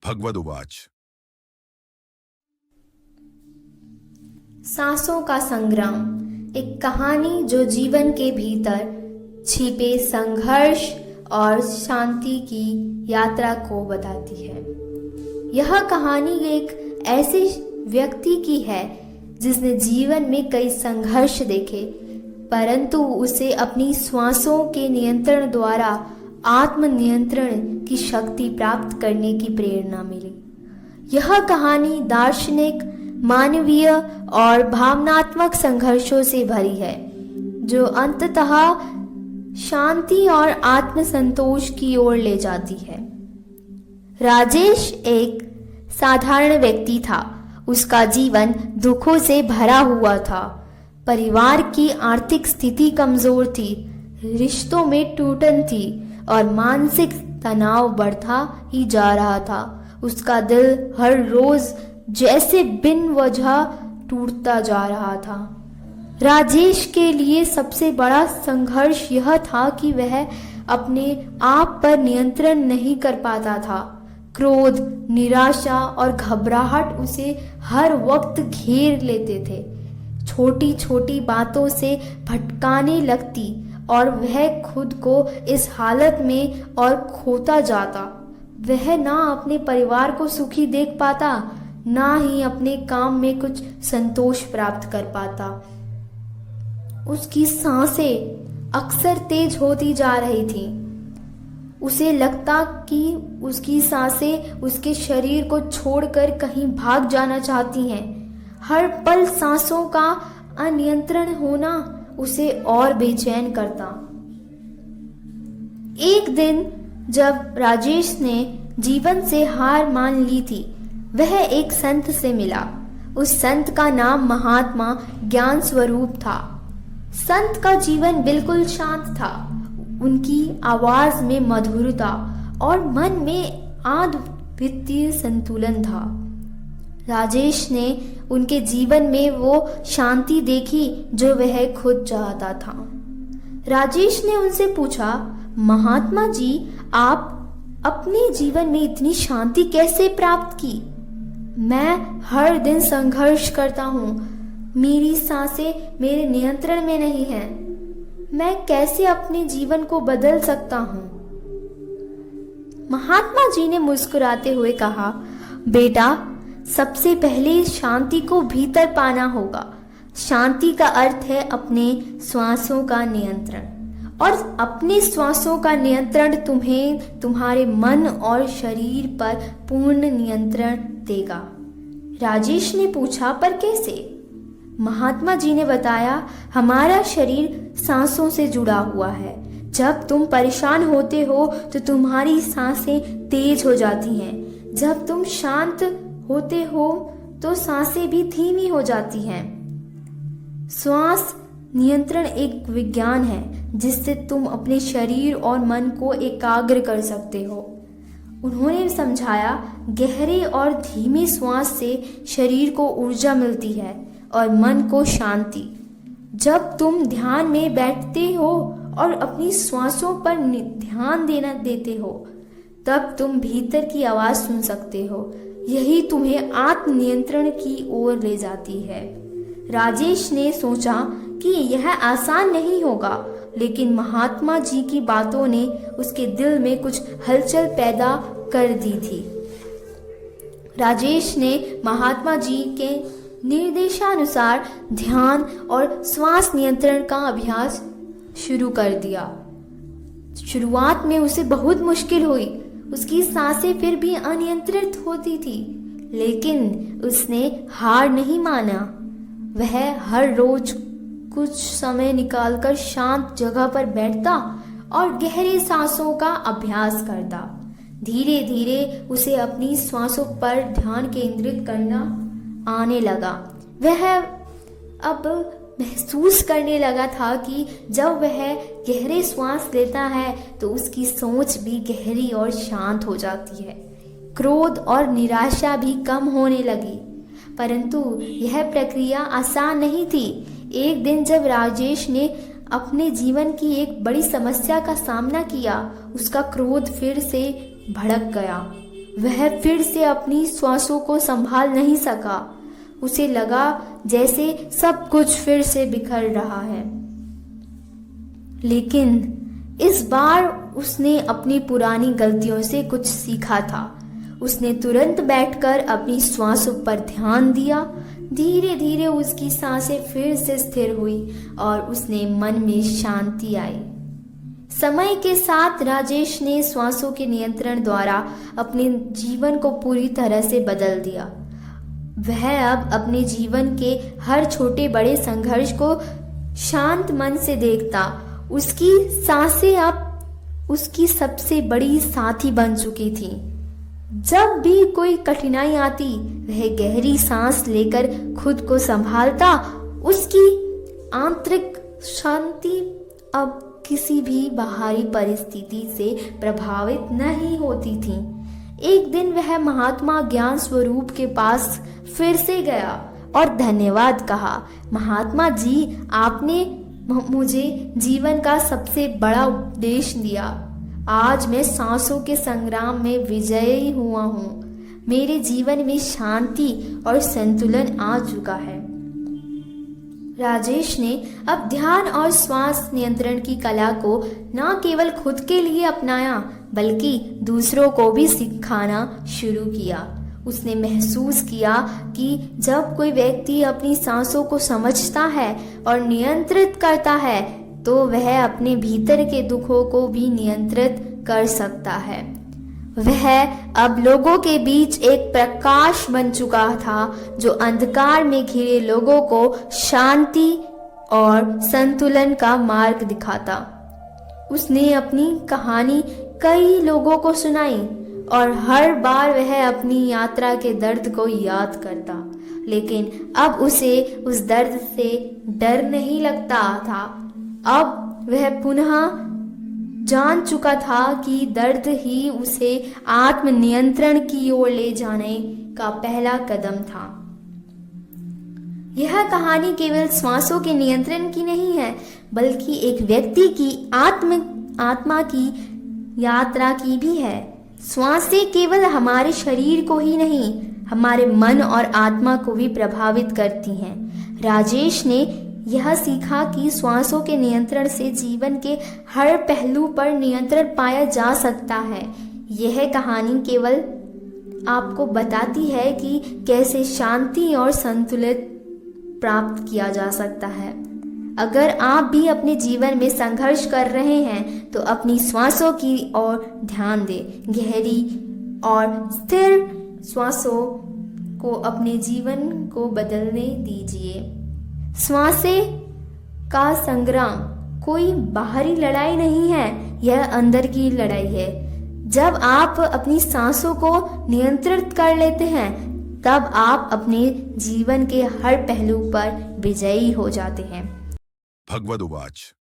भगवदुवाच। सांसों का संग्राम, एक कहानी जो जीवन के भीतर छिपे संघर्ष और शांति की यात्रा को बताती है। यह कहानी एक ऐसे व्यक्ति की है जिसने जीवन में कई संघर्ष देखे, परंतु उसे अपनी श्वासों के नियंत्रण द्वारा आत्मनियंत्रण की शक्ति प्राप्त करने की प्रेरणा मिली। यह कहानी दार्शनिक, मानवीय और भावनात्मक संघर्षों से भरी है, जो अंततः शांति और आत्मसंतोष की ओर ले जाती है। राजेश एक साधारण व्यक्ति था। उसका जीवन दुखों से भरा हुआ था। परिवार की आर्थिक स्थिति कमजोर थी, रिश्तों में टूटन थी और मानसिक तनाव बढ़ता ही जा रहा था। उसका दिल हर रोज जैसे बिन वजह टूटता जा रहा था। राजेश के लिए सबसे बड़ा संघर्ष यह था कि वह अपने आप पर नियंत्रण नहीं कर पाता था। क्रोध, निराशा और घबराहट उसे हर वक्त घेर लेते थे। छोटी छोटी बातों से भटकाने लगती और वह खुद को इस हालत में और खोता जाता। वह ना अपने परिवार को सुखी देख पाता, ना ही अपने काम में कुछ संतोष प्राप्त कर पाता। उसकी सांसें अक्सर तेज होती जा रही थीं। उसे लगता कि उसकी सांसें उसके शरीर को छोड़कर कहीं भाग जाना चाहती हैं। हर पल सांसों का अनियंत्रण होना उसे और बेचैन करता। एक दिन जब राजेश ने जीवन से हार मान ली थी, वह एक संत से मिला। उस संत का नाम महात्मा ज्ञान स्वरूप था। संत का जीवन बिल्कुल शांत था। उनकी आवाज में मधुरता और मन में अद्वितीय संतुलन था। राजेश ने उनके जीवन में वो शांति देखी जो वह खुद चाहता था। राजेश ने उनसे पूछा, महात्मा जी, आप अपने जीवन में इतनी शांति कैसे प्राप्त की? मैं हर दिन संघर्ष करता हूँ। मेरी सांसें मेरे नियंत्रण में नहीं हैं। मैं कैसे अपने जीवन को बदल सकता हूँ? महात्मा जी ने मुस्कुराते हुए कहा, बेटा, सबसे पहले शांति को भीतर पाना होगा। शांति का अर्थ है अपने श्वासों का नियंत्रण, और अपने श्वासों का नियंत्रण तुम्हें तुम्हारे मन और शरीर पर पूर्ण नियंत्रण देगा। राजेश ने पूछा, पर कैसे? महात्मा जी ने बताया, हमारा शरीर सांसों से जुड़ा हुआ है। जब तुम परेशान होते हो तो तुम्हारी सांसें तेज हो जाती हैं। जब तुम शांत होते हो तो सांसें भी धीमी हो जाती हैं। श्वास नियंत्रण एक विज्ञान है जिससे तुम अपने शरीर और मन को एकाग्र कर सकते हो। उन्होंने समझाया, गहरे और धीमे श्वास से शरीर को ऊर्जा मिलती है और मन को शांति। जब तुम ध्यान में बैठते हो और अपनी श्वासों पर ध्यान देते हो, तब तुम भीतर की आवाज सुन सकते हो। यही तुम्हें आत्मनियंत्रण की ओर ले जाती है। राजेश ने सोचा कि यह आसान नहीं होगा, लेकिन महात्मा जी की बातों ने उसके दिल में कुछ हलचल पैदा कर दी थी। राजेश ने महात्मा जी के निर्देशानुसार ध्यान और श्वास नियंत्रण का अभ्यास शुरू कर दिया। शुरुआत में उसे बहुत मुश्किल हुई। उसकी सांसें फिर भी अनियंत्रित होती थी, लेकिन उसने हार नहीं माना। वह हर रोज कुछ समय निकालकर शांत जगह पर बैठता और गहरे सांसों का अभ्यास करता। धीरे धीरे उसे अपनी श्वासों पर ध्यान केंद्रित करना आने लगा। वह अब महसूस करने लगा था कि जब वह गहरे श्वास लेता है तो उसकी सोच भी गहरी और शांत हो जाती है। क्रोध और निराशा भी कम होने लगी। परंतु यह प्रक्रिया आसान नहीं थी। एक दिन जब राजेश ने अपने जीवन की एक बड़ी समस्या का सामना किया, उसका क्रोध फिर से भड़क गया। वह फिर से अपनी श्वासों को संभाल नहीं सका। उसे लगा जैसे सब कुछ फिर से बिखर रहा है। लेकिन इस बार उसने अपनी पुरानी गलतियों से कुछ सीखा था। उसने तुरंत बैठकर अपनी श्वासों पर ध्यान दिया। धीरे धीरे उसकी सांसें फिर से स्थिर हुई और उसने मन में शांति आई। समय के साथ राजेश ने श्वासों के नियंत्रण द्वारा अपने जीवन को पूरी तरह से बदल दिया। वह अब अपने जीवन के हर छोटे बड़े संघर्ष को शांत मन से देखता। उसकी सांसें अब उसकी सबसे बड़ी साथी बन चुकी थी। जब भी कोई कठिनाई आती, वह गहरी सांस लेकर खुद को संभालता। उसकी आंतरिक शांति अब किसी भी बाहरी परिस्थिति से प्रभावित नहीं होती थी। एक दिन वह महात्मा ज्ञान स्वरूप के पास फिर से गया और धन्यवाद कहा। महात्मा जी, आपने मुझे जीवन का सबसे बड़ा उपदेश दिया। आज मैं सांसों के संग्राम में विजयी हुआ हूँ। मेरे जीवन में शांति और संतुलन आ चुका है। राजेश ने अब ध्यान और श्वास नियंत्रण की कला को न केवल खुद के लिए अपनाया, बल्कि दूसरों को भी सिखाना शुरू किया। उसने महसूस किया कि जब कोई व्यक्ति अपनी सांसों को समझता है और नियंत्रित करता है, तो वह अपने भीतर के दुखों को भी नियंत्रित कर सकता है। वह अब लोगों के बीच एक प्रकाश बन चुका था, जो अंधकार में घिरे लोगों को शांति और संतुलन का मार्ग दिखाता। उसने अपनी कहानी कई लोगों को सुनाई और हर बार वह अपनी यात्रा के दर्द को याद करता। लेकिन अब उसे उस दर्द से डर नहीं लगता था। अब वह पुनः जान चुका था कि दर्द ही उसे आत्मनियंत्रण की ओर ले जाने का पहला कदम था। यह कहानी केवल श्वासों के नियंत्रण की नहीं है, बल्कि एक व्यक्ति की आत्मा की यात्रा की भी है। श्वासें केवल हमारे शरीर को ही नहीं, हमारे मन और आत्मा को भी प्रभावित करती हैं। राजेश ने यह सीखा कि श्वासों के नियंत्रण से जीवन के हर पहलू पर नियंत्रण पाया जा सकता है। यह कहानी केवल आपको बताती है कि कैसे शांति और संतुलित प्राप्त किया जा सकता है। अगर आप भी अपने जीवन में संघर्ष कर रहे हैं, तो अपनी श्वासों की ओर ध्यान दें। गहरी और स्थिर श्वासों को अपने जीवन को बदलने दीजिए। श्वासें का संग्राम कोई बाहरी लड़ाई नहीं है, यह अंदर की लड़ाई है। जब आप अपनी सांसों को नियंत्रित कर लेते हैं, तब आप अपने जीवन के हर पहलू पर विजयी हो जाते हैं। भगवदुवाच।